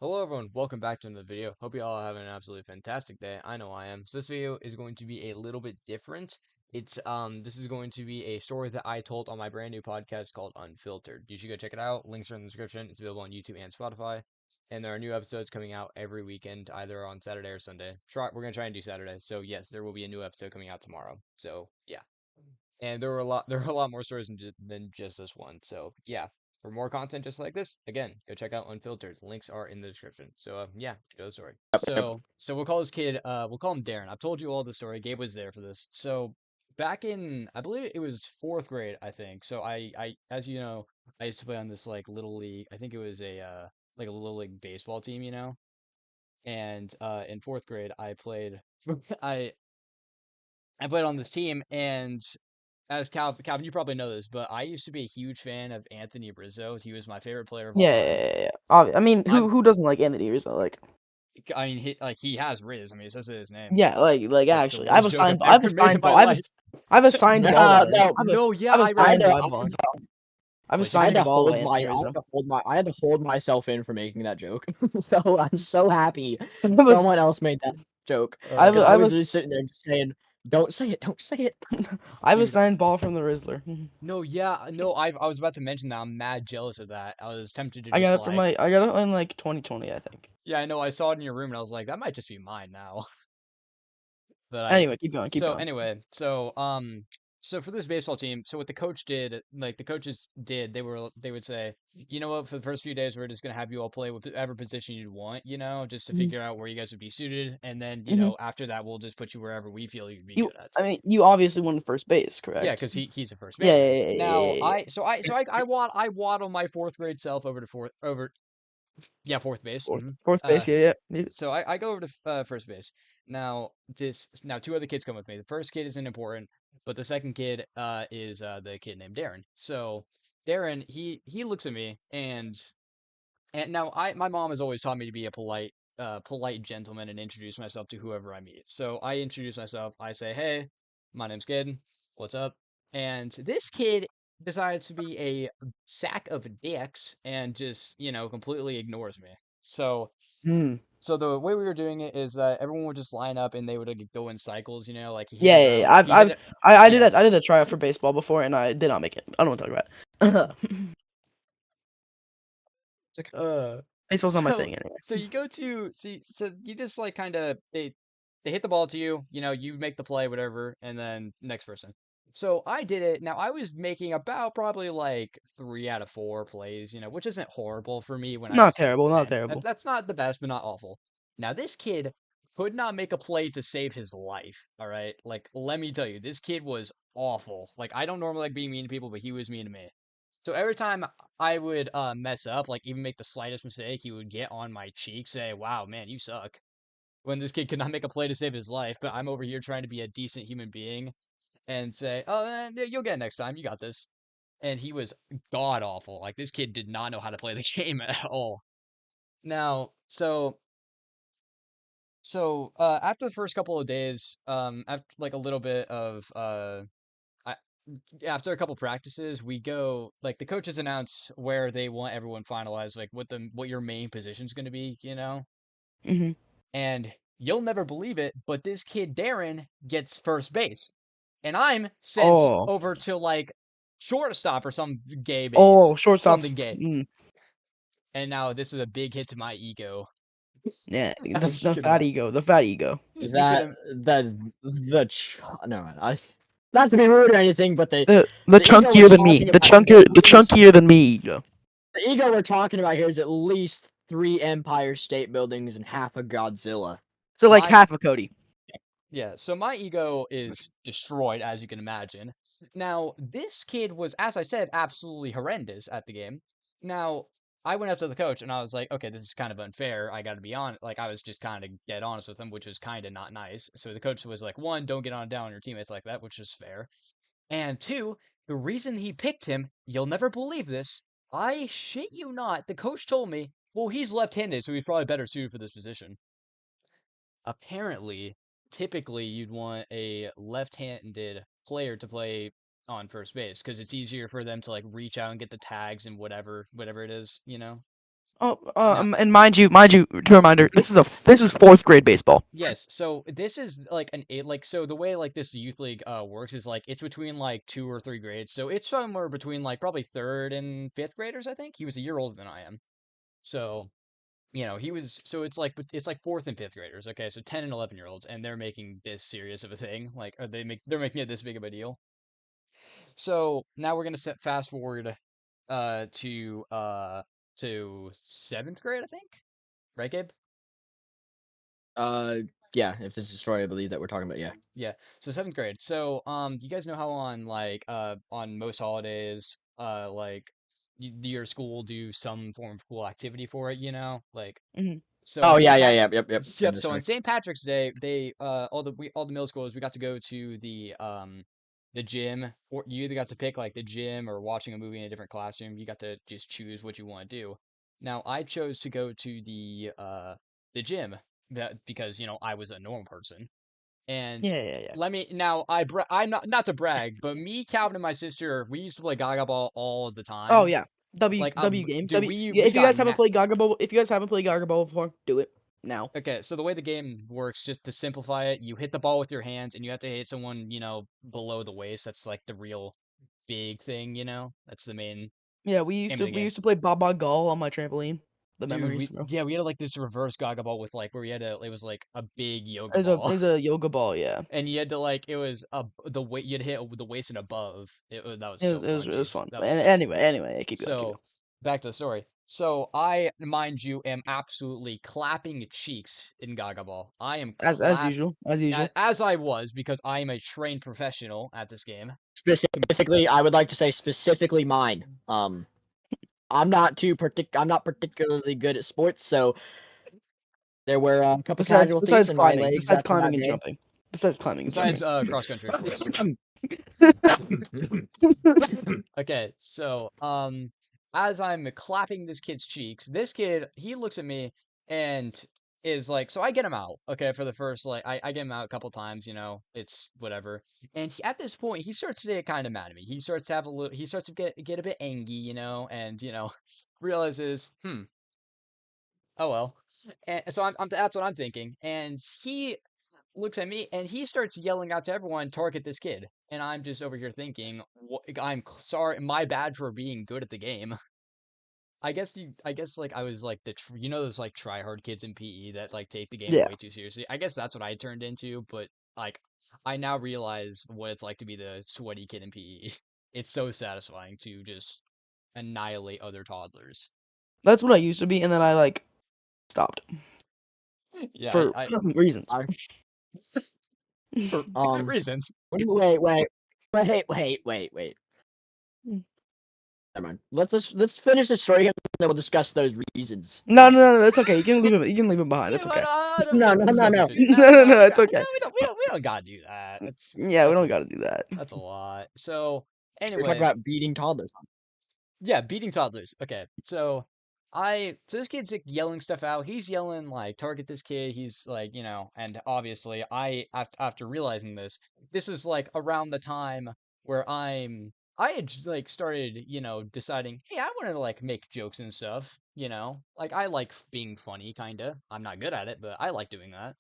Hello everyone, welcome back to another video. Hope you all are having an absolutely fantastic day. I know I am. So this video is going to be a little bit different. This is going to be a story that I told on my brand new podcast called Unfiltered. You should go check it out. Links are in the description. It's available on YouTube and Spotify. And there are new episodes coming out every weekend, either on Saturday or Sunday. We're gonna try and do Saturday. So yes, there will be a new episode coming out tomorrow. So yeah. And there are a lot more stories than just this one. So yeah, for more content just like this, again, go check out Unfiltered. Links are in the description. So yeah, go to the story. So we'll call this kid we'll call him Darren. I've told you all the story. Gabe was there for this. So back in I believe it was fourth grade, I think. So I as you know, I used to play on this like little league. I think it was a like a little league baseball team, you know. And in fourth grade, I played I I played on this team, and as Calvin, you probably know this, but I used to be a huge fan of Anthony Rizzo. He was my favorite player of all Yeah, time. yeah, yeah, yeah. I mean, I'm, who doesn't like Anthony Rizzo? Like, I mean, he has Riz. I mean, it says it in his name. yeah, like That's the actually, I have worst a joke I've signed ball. I have a ever made in signed my ball. life. I have a signed ball by him. No, No, yeah, I have a I I had signed to, remember. ball by him. I have a What'd you I had say? signed to ball by hold Anthony Rizzo. I had to hold myself in for making that joke. So I'm so happy I was, someone else made that joke. I have, Oh Because I I man. was was, just sitting there just saying, "Don't say it, don't say it." I have a Dude, signed ball from the Rizzler. no, yeah, no, I was about to mention that I'm mad jealous of that. I was tempted to I just got it from like, I got it in like 2020, I think. yeah, I know, I saw it in your room and I was like, that might just be mine now. But I Anyway, keep going, keep so going. anyway, so for this baseball team, so what the coach did, like the coaches did, they would say, you know what, for the first few days we're just gonna have you all play whatever position you'd want, you know, just to Mhm, figure out where you guys would be suited, and then, you mhm. know, after that we'll just put you wherever we feel you'd be good at. I mean, you obviously won first base, Yeah, correct? because he's a first Yeah, baseman. yeah, yeah, yeah, Now yeah, yeah. I waddle my fourth grade self over to fourth base. Fourth Uh, base, yeah, yeah. so I go over to first base. Now two other kids come with me. The first kid isn't important, but the second kid is the kid named Darren. So Darren, he looks at me, and now my mom has always taught me to be a polite gentleman and introduce myself to whoever I meet. So I introduce myself. I say, "Hey, my name's Kid. What's up?" And this kid decides to be a sack of dicks and just, you know, completely ignores me. So Hmm. so the way we were doing it is that everyone would just line up and they would like, go in cycles, you know, like Yeah, yeah, yeah. I did yeah. that. I did a tryout for baseball before, and I did not make it. I don't want to talk about it. Uh, Baseball's not my so thing anyway. so you go to see so you just like kind of they hit the ball to you, you know, you make the play, whatever, and then next person. So I did it. Now I was making about probably like 3 out of 4 plays, you know, which isn't horrible for me when I Not was like terrible, not 10. terrible. That's not the best, but not awful. Now this kid could not make a play to save his life. All right, like let me tell you, this kid was awful. Like I don't normally like being mean to people, but he was mean to me. So every time I would mess up, like even make the slightest mistake, he would get on my cheek, say, "Wow, man, you suck." When this kid could not make a play to save his life, but I'm over here trying to be a decent human being and say, "Oh, you'll get it next time. You got this." And he was god awful. Like this kid did not know how to play the game at all. Now, after the first couple of days, after like a little bit of I, after a couple practices, we go like the coaches announce where they want everyone finalized, like what your main position's going to be, you know. Hmm. And you'll never believe it, but this kid Darren gets first base, and I'm sent Oh, over to like shortstop or some gay oh, base, something shortstops. gay. And now this is a big hit to my ego. Yeah, As you the can fat ego, the fat ego. you That can that the no, I not to be rude or anything, but The the ego we're chunkier than me, talking about is the at least chunkier than me ego. the ego we're talking about here is at least 3 Empire State Buildings and half a Godzilla. So like my half a Cody. Yeah, so my ego is destroyed, as you can imagine. Now, this kid was, as I said, absolutely horrendous at the game. Now, I went up to the coach and I was like, okay, this is kind of unfair. I got to be on. Like, I was just kind of dead honest with him, which was kind of not nice. So the coach was like, one, don't get on down on your teammates like that, which is fair. And two, the reason he picked him, you'll never believe this. I shit you not. The coach told me, well, he's left-handed, so he's probably better suited for this position. Apparently, typically you'd want a left-handed player to play on first base because it's easier for them to like reach out and get the tags and whatever it is, you know. Oh, Now, and mind you, to reminder, this is fourth grade baseball. yes, so this is like an eight, like, so the way like this youth league works is like it's between like 2 or 3 grades, so it's somewhere between like probably third and fifth graders. I think he was a year older than I am, so he was, so it's like fourth and fifth graders. Okay, so 10 and 11-year-olds, and they're making this serious of a thing, like, they're making it this big of a deal. So now we're gonna set fast forward uh to uh to seventh grade, I think, right, Gabe? Uh, yeah, if this is a story I believe that we're talking about, yeah. Yeah. So seventh grade. So you guys know how on like on most holidays like your school will do some form of cool activity for it, like, Hmm. so on Oh yeah, St. yeah, Pat yeah, yep. I Yep, know, so on sorry. St. Patrick's Day, they all the middle schools, we got to go to the gym, or you either got to pick like the gym or watching a movie in a different classroom. You got to just choose what you want to do. Now, I chose to go to the gym, because I was a normal person. And Yeah. let me now, I'm not to brag, but me, Calvin, and my sister, we used to play Gaga Ball all the Oh time. yeah. Like, W game. dude, W. we Yeah, we if you got guys haven't played Gaga Ball, before, do it now. Okay, so the way the game works, just to simplify it, you hit the ball with your hands, and you have to hit someone, below the waist. That's like the real big thing. That's the main Yeah, aim of the we game. used to play Baba Gall on my trampoline. The Dude, memories, bro. we had like this reverse Gaga ball with like where it was like a big yoga ball, As a yoga ball, yeah. and you had to like it was the weight you'd hit the waist and above. That was so fun, It was Chiefs. fun. That was And so fun. anyway, keep going, keep So, back to the story. So I, mind you, am absolutely clapping cheeks in Gaga Ball. I am going. As usual. as I was, because I am a trained professional at this game. Specifically, I would like to say specifically mine. I'm not particularly good at sports, so there were a couple casualties in my legs Besides after climbing that and day. jumping, besides climbing and Besides jumping. cross country, of course. Okay, so as I'm clapping this kid's cheeks, this kid, he looks at me and is like, so I get him out, okay, for the first, like, I get him out a couple times, it's whatever. And at this point, he starts to get kind of mad at me. He starts to get a bit angry, and realizes, oh well. And so that's what I'm thinking. And he looks at me and he starts yelling out to everyone, target this kid. And I'm just over here thinking, sorry, my bad for being good at the game. I guess like I was like those like try hard kids in PE that like take the game Yeah, way too seriously. I guess that's what I turned into, but like I now realize what it's like to be the sweaty kid in PE. It's so satisfying to just annihilate other toddlers. that's what I used to be, and then I like stopped Yeah, for I reasons. I for good um reasons. wait. Never mind. Let's finish the story and then we'll discuss those reasons after. No, that's okay. You can leave it. You can leave it behind. Yeah, It's but okay. we No, don't no, no, discuss no. this. No, no, We it's got, no, okay. we don't gotta do that. Yeah, we That's don't a got to do that. that's a lot. So We're talking anyway, about beating toddlers. yeah, beating toddlers. Okay, so this kid's like yelling stuff out. He's yelling like target this kid. He's like and obviously after realizing this is like around the time where I had like started deciding, hey, I want to like make jokes and stuff. Like I like being funny, kinda. I'm not good at it, but I like doing that.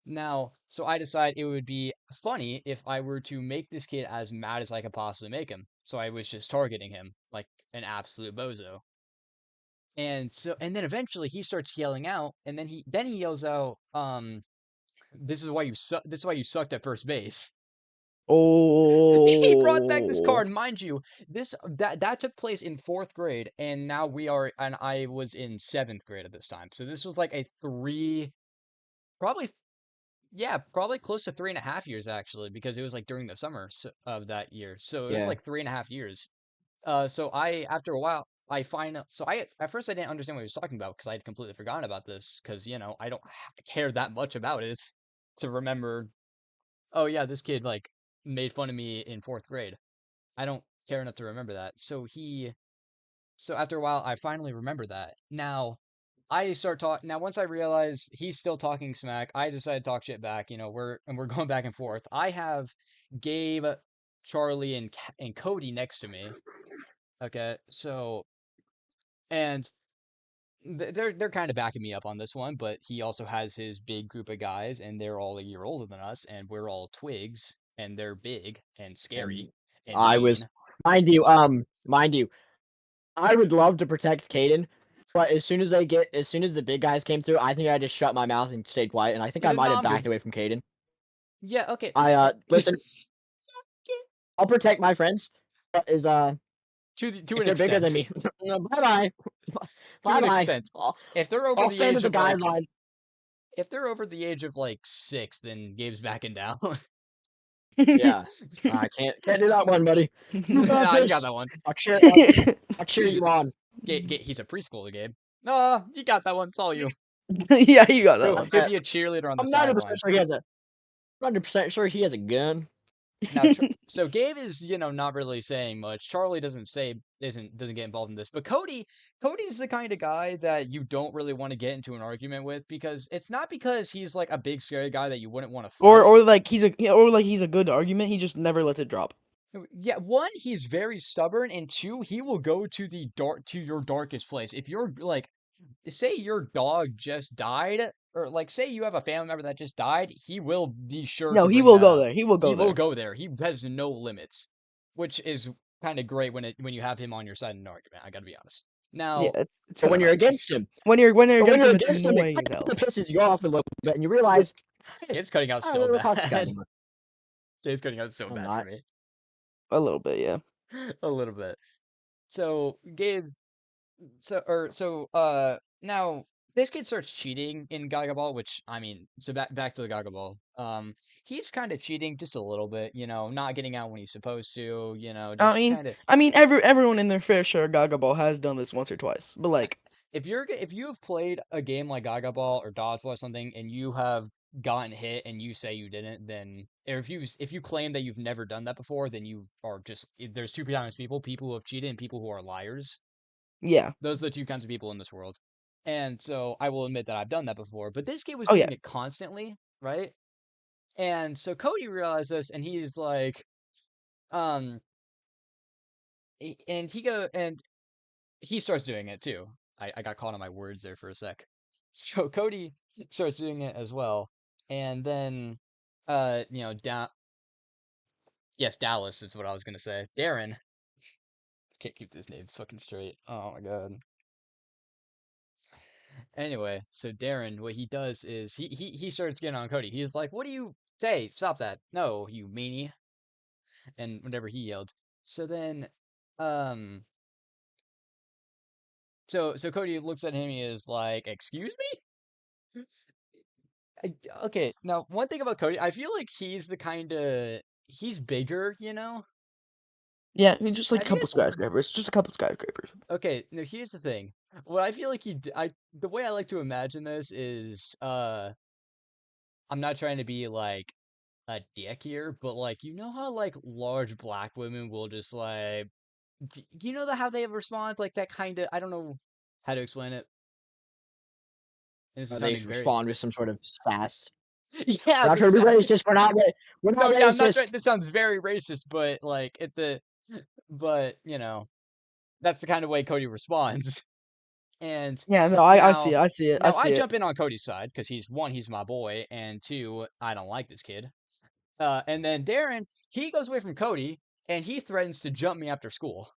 Now, so I decided it would be funny if I were to make this kid as mad as I could possibly make him. So I was just targeting him like an absolute bozo. And then eventually he starts yelling out, and then he yells out, this is why you suck. This is why you sucked at first base. He brought back this Oh, card, mind you. That took place in fourth grade, and I was in seventh grade at this time. So this was like a probably Yeah, probably close to 3.5 years actually, because it was like during the summer of that year. So it was Yeah. like 3.5 years. So after a while, at first I didn't understand what he was talking about because I had completely forgotten about this because I don't care that much about it to remember. Oh yeah, this kid like made fun of me in fourth grade. I don't care enough to remember that. So after a while, I finally remember that. Now, I start talking. Now, once I realize he's still talking smack, I decide to talk shit back. We're going back and forth. I have Gabe, Charlie, and Cody next to me. Okay, so and they're kind of backing me up on this one, but he also has his big group of guys, and they're all a year older than us, and we're all twigs, and they're big and And scary and I was, mean. mind you, I would love to protect Caden, but as soon as the big guys came through, I think I just shut my mouth and stayed quiet, and I think He's I a might have non. backed away from Caden. Yeah, okay. Listen, I'll protect my friends, but To if an they're bigger than extent, me, bye bye, to bye an bye. extent. If they're over I'll the stand at age the of like, guideline. if they're over the age of like 6, then Gabe's backing down. Yeah, I can't do that one, buddy. You got Nah, you got this. that one. I'll cheer He's you on. he's a preschooler, Gabe. No, you got that one. It's all you. Yeah, you got that He'll, one. He'll be a cheerleader on the I'm 90% sideline. sure he has a 100% sure he has a gun. Now, so Gabe is, not really saying much. Charlie doesn't get involved in this, but Cody's the kind of guy that you don't really want to get into an argument with because it's not because he's like a big scary guy that you wouldn't want to fight. Or like he's a good argument. He just never lets it drop. Yeah, one, he's very stubborn, and two, he will go to your darkest place. If you're like, say your dog just died, or like say you have a family member that just died, he will be sure No, to he bring will that go up. there. He will He go will there. go there. He has no limits, which is kind of great when you have him on your side in an argument. I gotta be honest. Yeah, Now, it's But kind when of you're nice. against him, When you're but when against you're him, it's against him, it annoying as kind hell. of pisses you off a little bit, and you realize, hey, Gabe's cutting out I don't so really talk to this guy bad. anymore. Gabe's cutting out so I'm bad for not. me. A little bit, yeah. A little bit. So Gabe now this kid starts cheating in Gaga Ball, which I mean, so back to the Gaga Ball. He's kind of cheating just a little bit, not getting out when he's supposed to, I just mean, kind of everyone in their fair share of Gaga Ball has done this once or twice. But like, if you have played a game like Gaga Ball or Dodgeball or something and you have gotten hit and you say you didn't, then or if you claim that you've never done that before, then you are just there's two kinds of people who have cheated and people who are liars. yeah. Those are the two kinds of people in this world. And so I will admit that I've done that before, but this kid was Oh yeah. doing it constantly, right? And so Cody realized this and he's like, um, and he starts doing it too. I got caught on my words there for a sec. So Cody starts doing it as well. And then, yes, Dallas is what I was going to say. Darren, can't keep this name fucking straight. Oh my God. Anyway, so Darren, what he does is he starts getting on Cody. He's like, "What do you say? Stop that! No, you meanie!" And whatever he yelled. So then, um, so Cody looks at him. He is like, "Excuse me?" Okay, now one thing about Cody, I feel like he's the kind of he's bigger, you know. Yeah, I mean, just like a Have you couple guys? skyscrapers. Just a couple skyscrapers. Okay, now here's the thing. What I feel like the way I like to imagine this is, I'm not trying to be like a dick here, but like how like large black women will just like you know how they respond like that kind of I don't know how to explain it. And this is They sounding very respond with some sort of sass. yeah We're not the trying to be sound racist. We're not no yeah I'm not racist. trying this sounds very racist but like but that's the kind of way Cody responds and Yeah, no, I see now it. I see it. I now I see it. jump in on Cody's side because he's one he's my boy and two I don't like this kid. And then Darren, he goes away from Cody, and he threatens to jump me after school.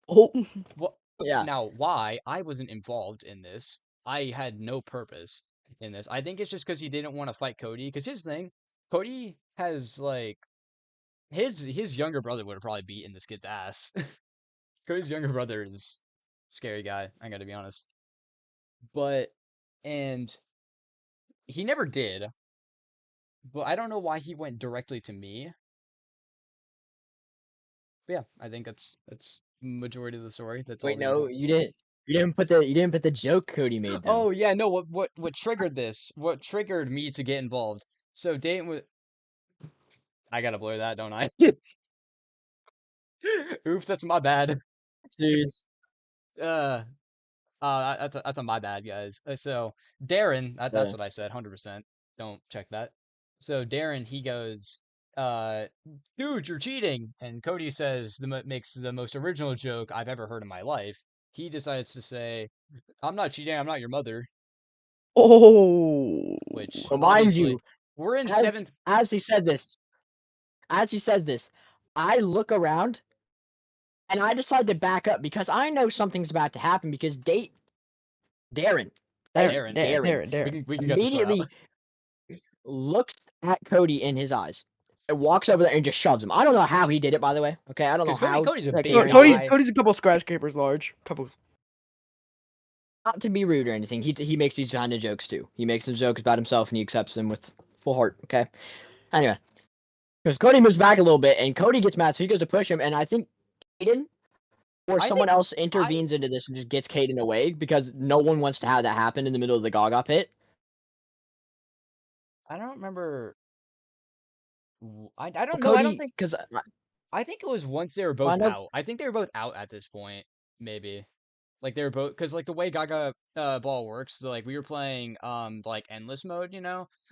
Oh, What? Yeah, Now, why? I wasn't involved in this. I had no purpose in this. I think it's just because he didn't want to fight Cody. Because his thing, Cody has like his younger brother would have probably beaten this kid's ass. Cody's younger brother is a scary guy. I got to be honest. But and he never did. But I don't know why he went directly to me. But yeah, I think that's majority of the story. That's all wait, the no, important. you didn't put the joke Cody made though. Oh yeah, no. What triggered this? What triggered me to get involved? So Dayton was. I gotta blur that, don't I? Oops, that's my bad. Jeez. Uh, that's on my bad, guys. So Darren, that's Uh, what I said. 100%. Don't check that. So Darren, he goes, uh, dude, you're cheating, and Cody says makes the most original joke I've ever heard in my life. he decides to say, "I'm not cheating. I'm not your mother." Oh. Which So mind obviously you, we're in as seventh. as he said this, as he says this, I look around and I decide to back up because I know something's about to happen because Darren, right? Darren, Darren, Darren, Darren Darren, we Darren. can we can get this one out. immediately looks at Cody in his eyes and walks over there and just shoves him. I don't know how he did it, by the way. Okay, I don't know Because how Cody's a that big came off. guy. Cody's a couple skyscrapers large. Couple. Not to be rude or anything, he makes these kind of jokes too. He makes some jokes about himself and he accepts them with full heart. Okay. Anyway, because Cody moves back a little bit and Cody gets mad, so he goes to push him, and I think Caden or I someone think else intervenes into this and just gets Caden away because no one wants to have that happen in the middle of the Gaga pit. I don't remember. I don't know. I don't Cody, think. because I think it was once they were both find out. out. I think they were both out at this point. Maybe. Like they were both, because like the way Gaga ball works, like we were playing like endless mode,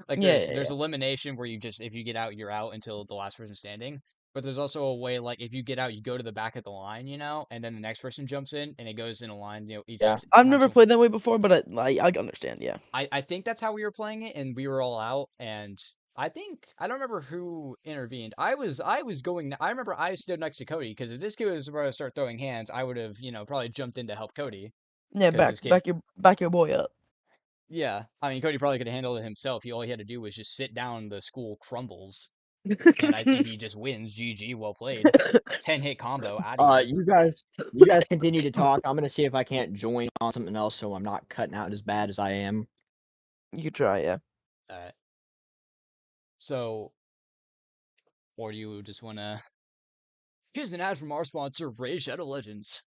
like Yeah, there's elimination where you just, if you get out, you're out until the last person standing. But there's also a way, like if you get out, you go to the back of the line, and then the next person jumps in and it goes in a line, each Yeah. I've time. never So played that way before, but I understand. Yeah. I think that's how we were playing it, and we were all out, and I don't remember who intervened. I was going. I remember I stood next to Cody because if this kid was about to start throwing hands, I would have probably jumped in to help Cody Yeah, because this kid. back your boy up. Yeah, I mean Cody probably could have handled it himself. All he had to do was just sit down. The school crumbles, and he just wins. GG, well played. 10-hit combo out of here. You guys continue to talk. I'm gonna see if I can't join on something else so I'm not cutting out as bad as I am. You could try, yeah. All right. So, or do you just wanna? Here's an ad from our sponsor, Raid Shadow Legends.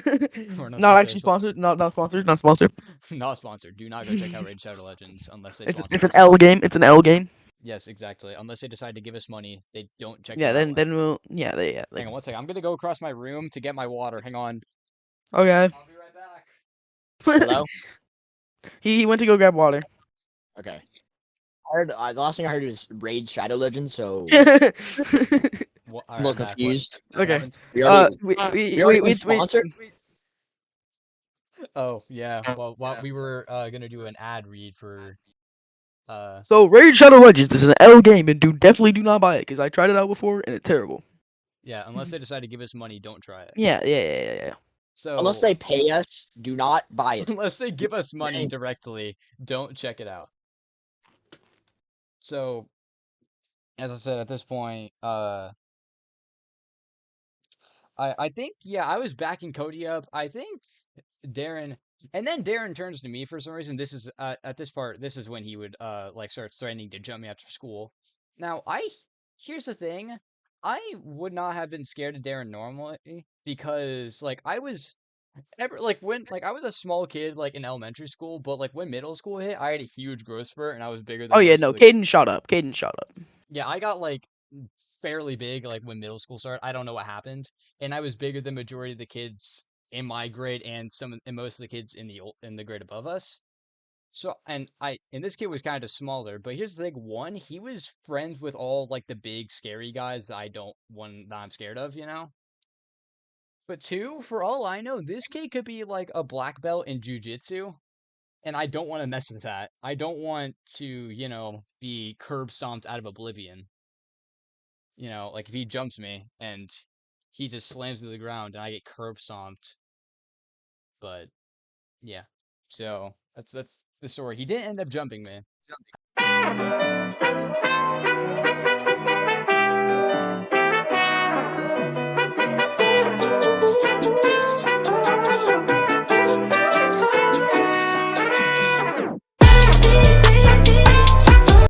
We're not Not so actually sponsored. Not sponsored. Not sponsored. Not sponsored. Do not go check out Raid Shadow Legends unless they It's sponsor it's an us. L game. It's an L game. Yes, exactly. Unless they decide to give us money, they don't check Yeah. it out. Then we'll. Yeah. Hang on one second. I'm gonna go across my room to get my water. Hang on. Okay. I'll be right back. Hello. He went to go grab water. Okay. I heard the last thing I heard was Raid Shadow Legends, so What? All I'm a right, little I'm back. confused. What Okay. happened? We already We we already wait. been sponsored. Oh yeah. Well, we were gonna do an ad read for So Raid Shadow Legends is an L game, and definitely do not buy it because I tried it out before and it's terrible. yeah. Unless they decide to give us money, don't try it. Yeah. Unless So they pay us, do not buy it. unless they give us money Dang. directly, don't check it out. So as I said, at this point, I think, yeah, I was backing Cody up. I think Darren, and then Darren turns to me for some reason. This is at this part. This is when he would like start threatening to jump me after school. Now here's the thing. I would not have been scared of Darren normally because like I was ever like when like I was a small kid like in elementary school, but like when middle school hit, I had a huge growth spurt and I was bigger Oh than yeah, most no. of the. Caden shot up. Yeah, I got like fairly big like when middle school started. I don't know what happened, and I was bigger than majority of the kids in my grade and most of the kids in the grade above us. So and this kid was kind of smaller, but here's the thing: one, he was friends with all like the big scary guys that I'm scared of. But two, for all I know, this kid could be like a black belt in jujitsu, and I don't want to mess with that. I don't want to, be curb stomped out of oblivion. Like if he jumps me and he just slams to the ground and I get curb stomped. But yeah, so that's the story. He didn't end up jumping me.